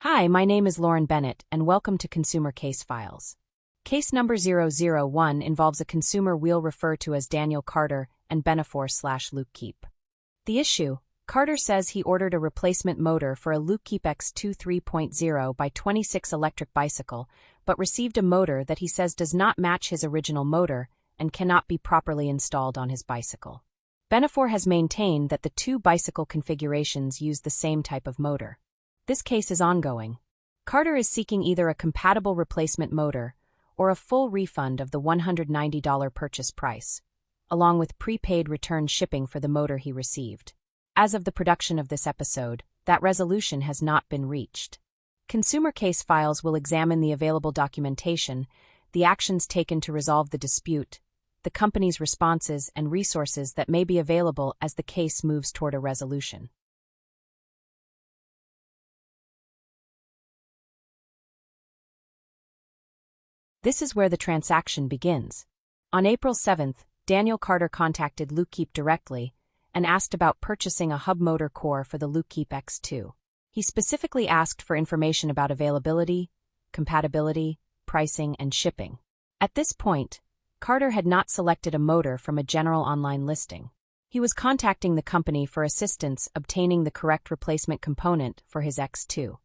Hi, my name is Lauren Bennett, and welcome to Consumer Case Files. Case number 001 involves a consumer we'll refer to as Daniel Carter and Benifore/Luckeep. The issue: Carter says he ordered a replacement motor for a Luckeep X2 3.0 by 26 electric bicycle, but received a motor that he says does not match his original motor and cannot be properly installed on his bicycle. Benifore has maintained that the two bicycle configurations use the same type of motor. This case is ongoing. Carter is seeking either a compatible replacement motor or a full refund of the $190 purchase price, along with prepaid return shipping for the motor he received. As of the production of this episode, that resolution has not been reached. Consumer Case Files will examine the available documentation, the actions taken to resolve the dispute, the company's responses and resources that may be available as the case moves toward a resolution. This is where the transaction begins. On April 7, Daniel Carter contacted Luckeep directly and asked about purchasing a hub motor core for the Luckeep X2. He specifically asked for information about availability, compatibility, pricing, and shipping. At this point, Carter had not selected a motor from a general online listing. He was contacting the company for assistance obtaining the correct replacement component for his X2.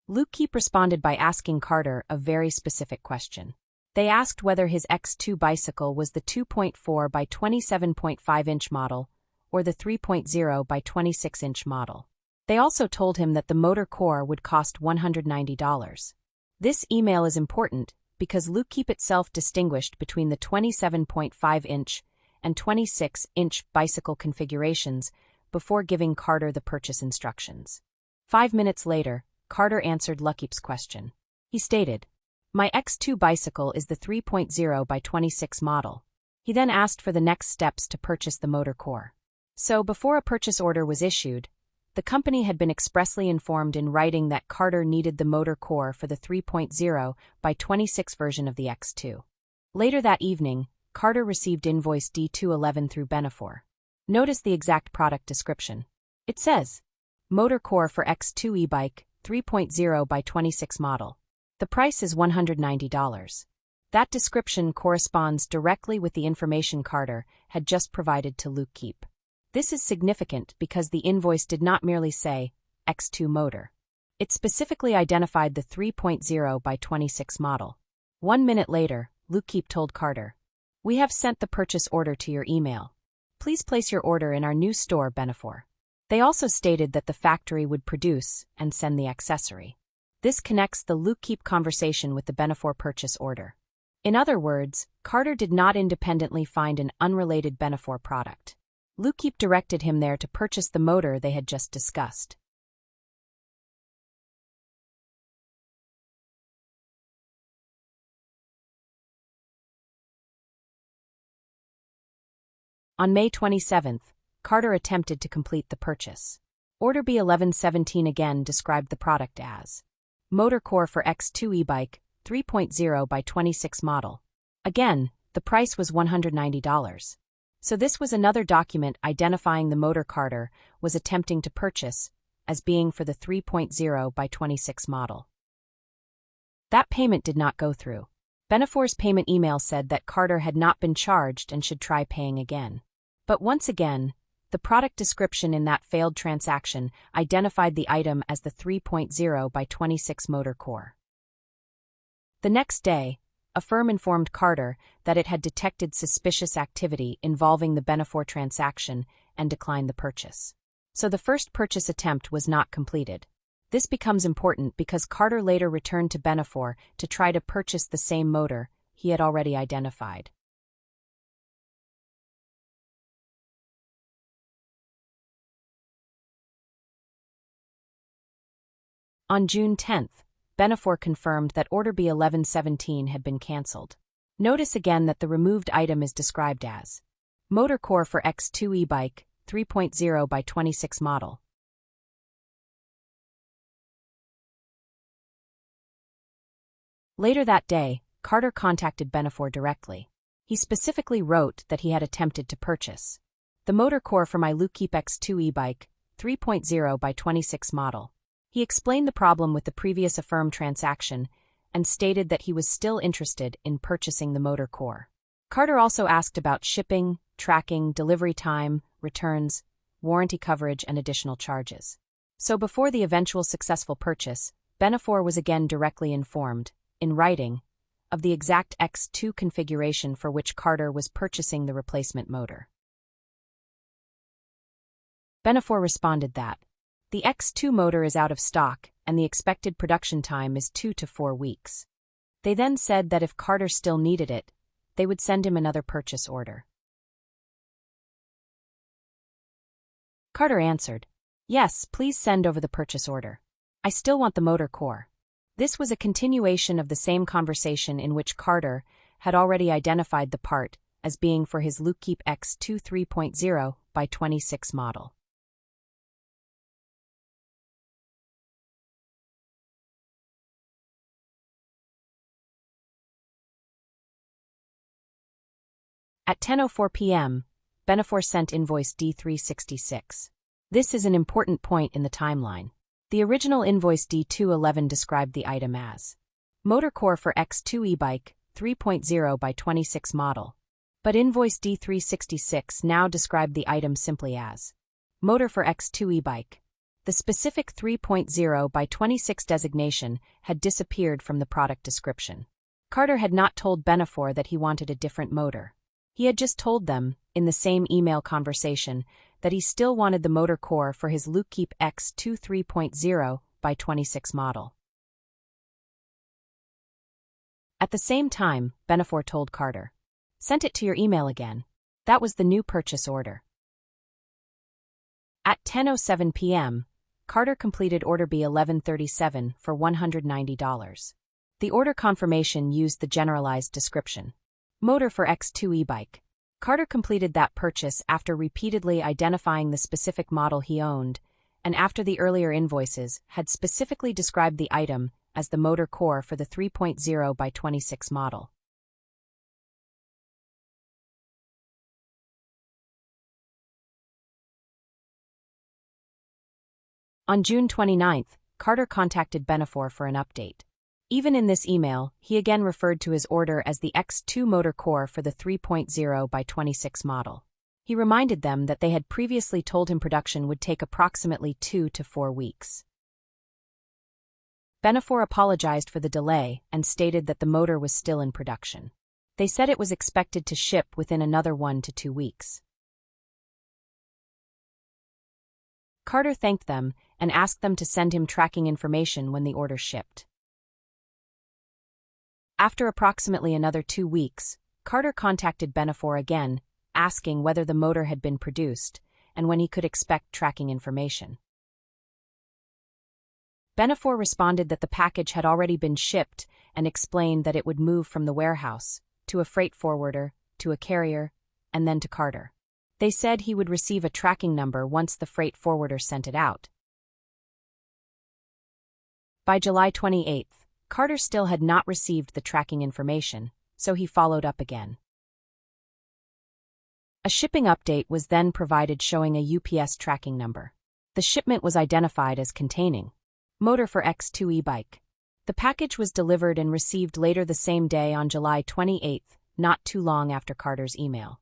Luckeep responded by asking Carter a very specific question. They asked whether his X2 bicycle was the 2.4 by 27.5-inch model or the 3.0 by 26-inch model. They also told him that the motor core would cost $190. This email is important because Luckeep itself distinguished between the 27.5-inch and 26-inch bicycle configurations before giving Carter the purchase instructions. 5 minutes later, Carter answered Luckeep's question. He stated, "My X2 bicycle is the 3.0 by 26 model." He then asked for the next steps to purchase the motor core. So, before a purchase order was issued, the company had been expressly informed in writing that Carter needed the motor core for the 3.0 by 26 version of the X2. Later that evening, Carter received invoice D211 through Benifore. Notice the exact product description. It says, "Motor core for X2 e-bike, 3.0 by 26 model. The price is $190. That description corresponds directly with the information Carter had just provided to Luckeep. This is significant because the invoice did not merely say, X2 motor. It specifically identified the 3.0 by 26 model. 1 minute later, Luckeep told Carter, "We have sent the purchase order to your email. Please place your order in our new store, Benifore." They also stated that the factory would produce and send the accessory. This connects the Luckeep conversation with the Benifore purchase order. In other words, Carter did not independently find an unrelated Benifore product. Luckeep directed him there to purchase the motor they had just discussed. On May 27, Carter attempted to complete the purchase. Order B1117 again described the product as motor core for X2 e-bike, 3.0 by 26 model. Again, the price was $190. So this was another document identifying the motor Carter was attempting to purchase as being for the 3.0 by 26 model. That payment did not go through. Benifore's payment email said that Carter had not been charged and should try paying again. But once again, the product description in that failed transaction identified the item as the 3.0 by 26 motor core. The next day, a firm informed Carter that it had detected suspicious activity involving the Benifore transaction and declined the purchase. So the first purchase attempt was not completed. This becomes important because Carter later returned to Benifore to try to purchase the same motor he had already identified. On June 10, Benifore confirmed that order B1117 had been cancelled. Notice again that the removed item is described as motor core for X2 e-bike, 3.0 by 26 model. Later that day, Carter contacted Benifore directly. He specifically wrote that he had attempted to purchase the motor core for my Luckeep X2 e-bike, 3.0 by 26 model. He explained the problem with the previous affirmed transaction and stated that he was still interested in purchasing the motor core. Carter also asked about shipping, tracking, delivery time, returns, warranty coverage, and additional charges. So before the eventual successful purchase, Benifore was again directly informed, in writing, of the exact X2 configuration for which Carter was purchasing the replacement motor. Benifore responded that the X2 motor is out of stock and the expected production time is 2 to 4 weeks. They then said that if Carter still needed it, they would send him another purchase order. Carter answered, "Yes, please send over the purchase order. I still want the motor core." This was a continuation of the same conversation in which Carter had already identified the part as being for his Luckeep X2 3.0 by 26 model. At 10:04 p.m., Benifore sent invoice D366. This is an important point in the timeline. The original invoice D211 described the item as motor core for X2 e-bike 3.0 by 26 model, but invoice D366 now described the item simply as motor for X2 e-bike. The specific 3.0 by 26 designation had disappeared from the product description. Carter had not told Benifore that he wanted a different motor. He had just told them, in the same email conversation, that he still wanted the motor core for his Luckeep X2 3.0 by 26 model. At the same time, Benifore told Carter, "Sent it to your email again. That was the new purchase order." At 10:07 p.m., Carter completed order B1137 for $190. The order confirmation used the generalized description, motor for X2 e-bike. Carter completed that purchase after repeatedly identifying the specific model he owned, and after the earlier invoices had specifically described the item as the motor core for the 3.0 by 26 model. On June 29, Carter contacted Benifore for an update. Even in this email, he again referred to his order as the X2 motor core for the 3.0 by 26 model. He reminded them that they had previously told him production would take approximately 2 to 4 weeks. Benifore apologized for the delay and stated that the motor was still in production. They said it was expected to ship within another 1 to 2 weeks. Carter thanked them and asked them to send him tracking information when the order shipped. After approximately another 2 weeks, Carter contacted Benifore again, asking whether the motor had been produced and when he could expect tracking information. Benifore responded that the package had already been shipped and explained that it would move from the warehouse to a freight forwarder, to a carrier, and then to Carter. They said he would receive a tracking number once the freight forwarder sent it out. By July 28, Carter still had not received the tracking information, so he followed up again. A shipping update was then provided showing a UPS tracking number. The shipment was identified as containing motor for X2 e-bike. The package was delivered and received later the same day on July 28, not too long after Carter's email.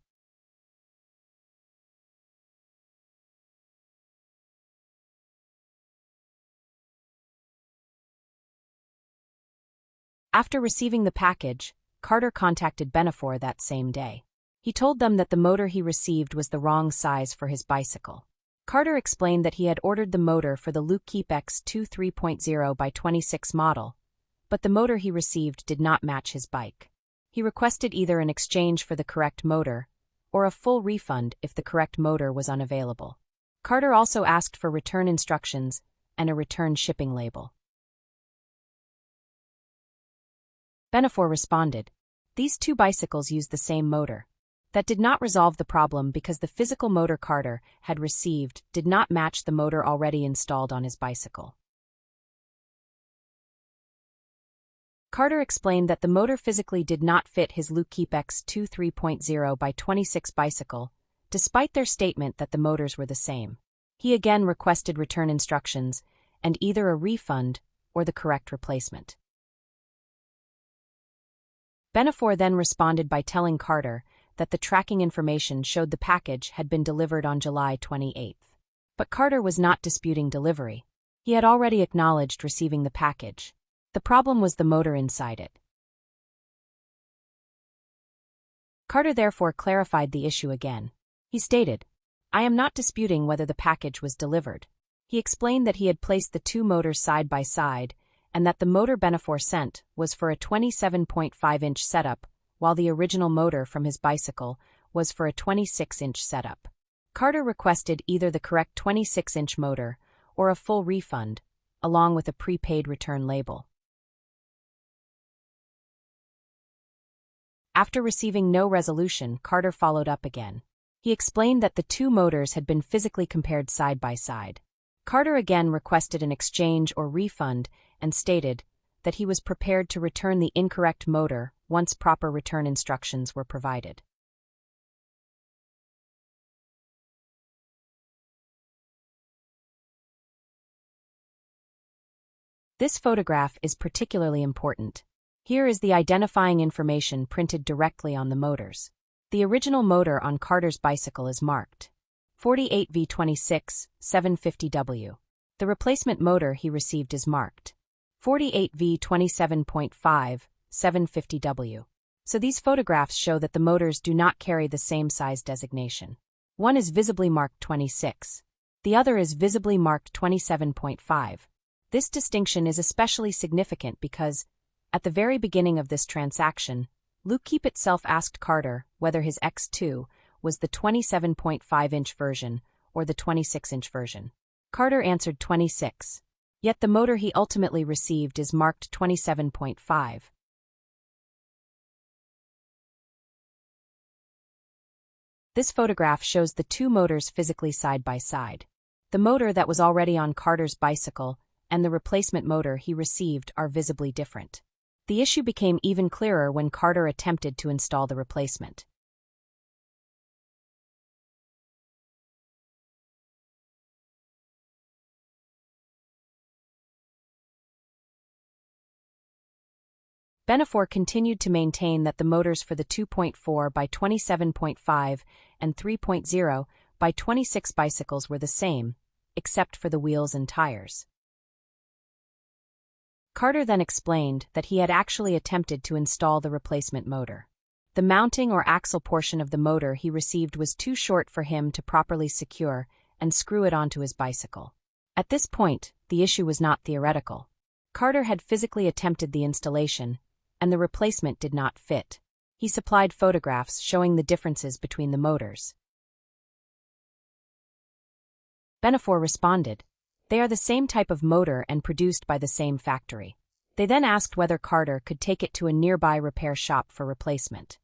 After receiving the package, Carter contacted Benifore that same day. He told them that the motor he received was the wrong size for his bicycle. Carter explained that he had ordered the motor for the Luckeep X2 3.0 by 26 model, but the motor he received did not match his bike. He requested either an exchange for the correct motor or a full refund if the correct motor was unavailable. Carter also asked for return instructions and a return shipping label. Benifore responded, "These two bicycles use the same motor." That did not resolve the problem because the physical motor Carter had received did not match the motor already installed on his bicycle. Carter explained that the motor physically did not fit his Luckeep X2 3.0 by 26 bicycle, despite their statement that the motors were the same. He again requested return instructions and either a refund or the correct replacement. Benifore then responded by telling Carter that the tracking information showed the package had been delivered on July 28. But Carter was not disputing delivery. He had already acknowledged receiving the package. The problem was the motor inside it. Carter therefore clarified the issue again. He stated, "I am not disputing whether the package was delivered." He explained that he had placed the two motors side by side and that the motor Benifore sent was for a 27.5-inch setup, while the original motor from his bicycle was for a 26-inch setup. Carter requested either the correct 26-inch motor or a full refund, along with a prepaid return label. After receiving no resolution, Carter followed up again. He explained that the two motors had been physically compared side by side. Carter again requested an exchange or refund and stated that he was prepared to return the incorrect motor once proper return instructions were provided. This photograph is particularly important. Here is the identifying information printed directly on the motors. The original motor on Carter's bicycle is marked 48V26 750W. The replacement motor he received is marked 48V27.5 750W. So these photographs show that the motors do not carry the same size designation. One is visibly marked 26. The other is visibly marked 27.5. This distinction is especially significant because, at the very beginning of this transaction, Luckeep itself asked Carter whether his X2 was the 27.5-inch version or the 26-inch version. Carter answered 26. Yet the motor he ultimately received is marked 27.5. This photograph shows the two motors physically side by side. The motor that was already on Carter's bicycle and the replacement motor he received are visibly different. The issue became even clearer when Carter attempted to install the replacement. Benifore continued to maintain that the motors for the 2.4 by 27.5 and 3.0 by 26 bicycles were the same, except for the wheels and tires. Carter then explained that he had actually attempted to install the replacement motor. The mounting or axle portion of the motor he received was too short for him to properly secure and screw it onto his bicycle. At this point, the issue was not theoretical. Carter had physically attempted the installation, and the replacement did not fit. He supplied photographs showing the differences between the motors. Benifore responded, "They are the same type of motor and produced by the same factory." They then asked whether Carter could take it to a nearby repair shop for replacement.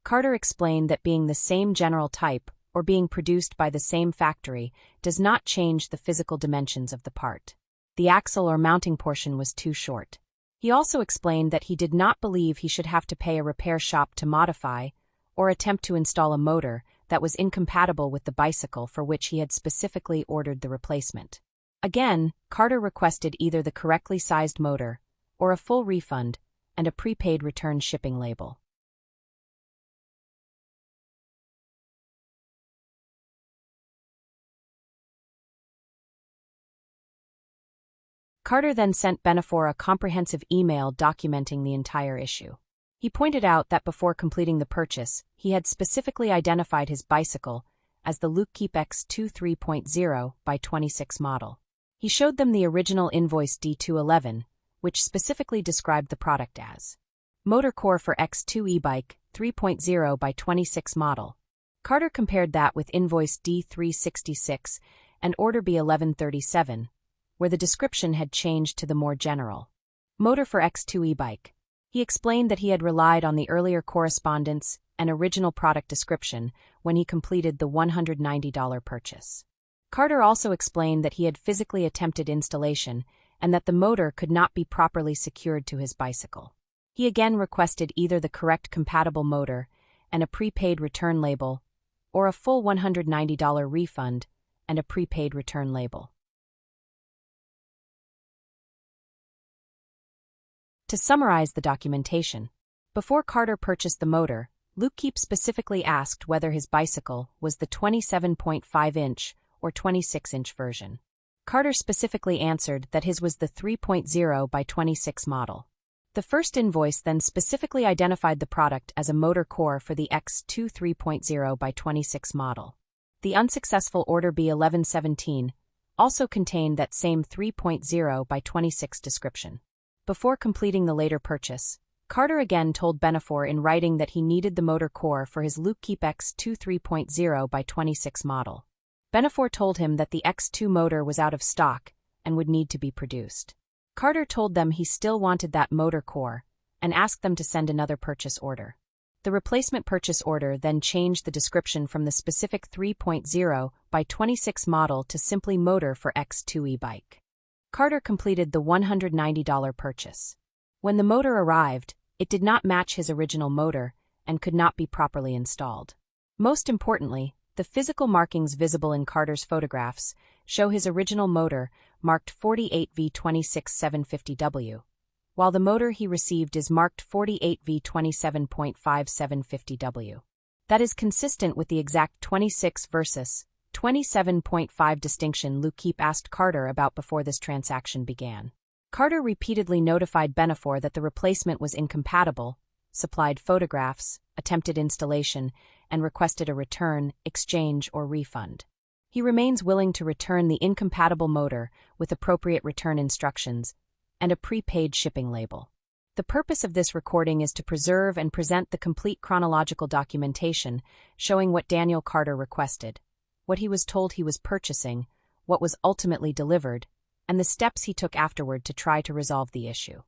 Carter explained that being the same general type or being produced by the same factory does not change the physical dimensions of the part. The axle or mounting portion was too short. He also explained that he did not believe he should have to pay a repair shop to modify or attempt to install a motor that was incompatible with the bicycle for which he had specifically ordered the replacement. Again, Carter requested either the correctly sized motor or a full refund and a prepaid return shipping label. Carter then sent Benifore a comprehensive email documenting the entire issue. He pointed out that before completing the purchase, he had specifically identified his bicycle as the Luckeep X2 3.0 by 26 model. He showed them the original invoice D211, which specifically described the product as motor core for X2 e-bike 3.0 by 26 model. Carter compared that with invoice D366 and order B1137, where the description had changed to the more general motor for X2 e-bike. He explained that he had relied on the earlier correspondence and original product description when he completed the $190 purchase. Carter also explained that he had physically attempted installation and that the motor could not be properly secured to his bicycle. He again requested either the correct compatible motor and a prepaid return label or a full $190 refund and a prepaid return label. To summarize the documentation, before Carter purchased the motor, Luckeep specifically asked whether his bicycle was the 27.5-inch or 26-inch version. Carter specifically answered that his was the 3.0 by 26 model. The first invoice then specifically identified the product as a motor core for the X2 3.0 by 26 model. The unsuccessful order B1117 also contained that same 3.0 by 26 description. Before completing the later purchase, Carter again told Benifore in writing that he needed the motor core for his Luckeep X2 3.0 by 26 model. Benifore told him that the X2 motor was out of stock and would need to be produced. Carter told them he still wanted that motor core and asked them to send another purchase order. The replacement purchase order then changed the description from the specific 3.0 by 26 model to simply motor for X2 e-bike. Carter completed the $190 purchase. When the motor arrived, it did not match his original motor and could not be properly installed. Most importantly, the physical markings visible in Carter's photographs show his original motor marked 48V26750W, while the motor he received is marked 48V27.5750W. That is consistent with the exact 26 versus 27.5 distinction Luckeep asked Carter about before this transaction began. Carter repeatedly notified Benifore that the replacement was incompatible, supplied photographs, attempted installation, and requested a return, exchange, or refund. He remains willing to return the incompatible motor with appropriate return instructions and a prepaid shipping label. The purpose of this recording is to preserve and present the complete chronological documentation showing what Daniel Carter requested, what he was told he was purchasing, what was ultimately delivered, and the steps he took afterward to try to resolve the issue.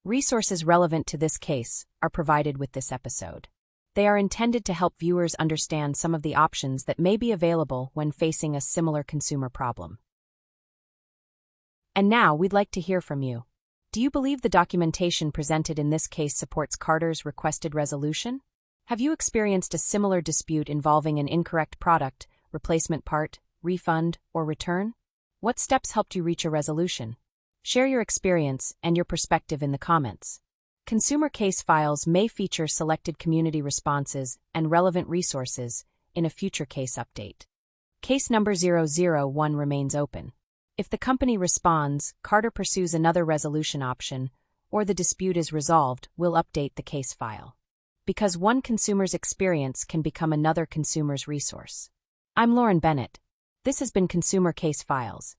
Resources relevant to this case are provided with this episode. They are intended to help viewers understand some of the options that may be available when facing a similar consumer problem. And now we'd like to hear from you. Do you believe the documentation presented in this case supports Carter's requested resolution? Have you experienced a similar dispute involving an incorrect product, replacement part, refund, or return? What steps helped you reach a resolution? Share your experience and your perspective in the comments. Consumer case files may feature selected community responses and relevant resources in a future case update. Case number 001 remains open. If the company responds, Carter pursues another resolution option, or the dispute is resolved, we'll update the case file. Because one consumer's experience can become another consumer's resource. I'm Lauren Bennett. This has been Consumer Case Files.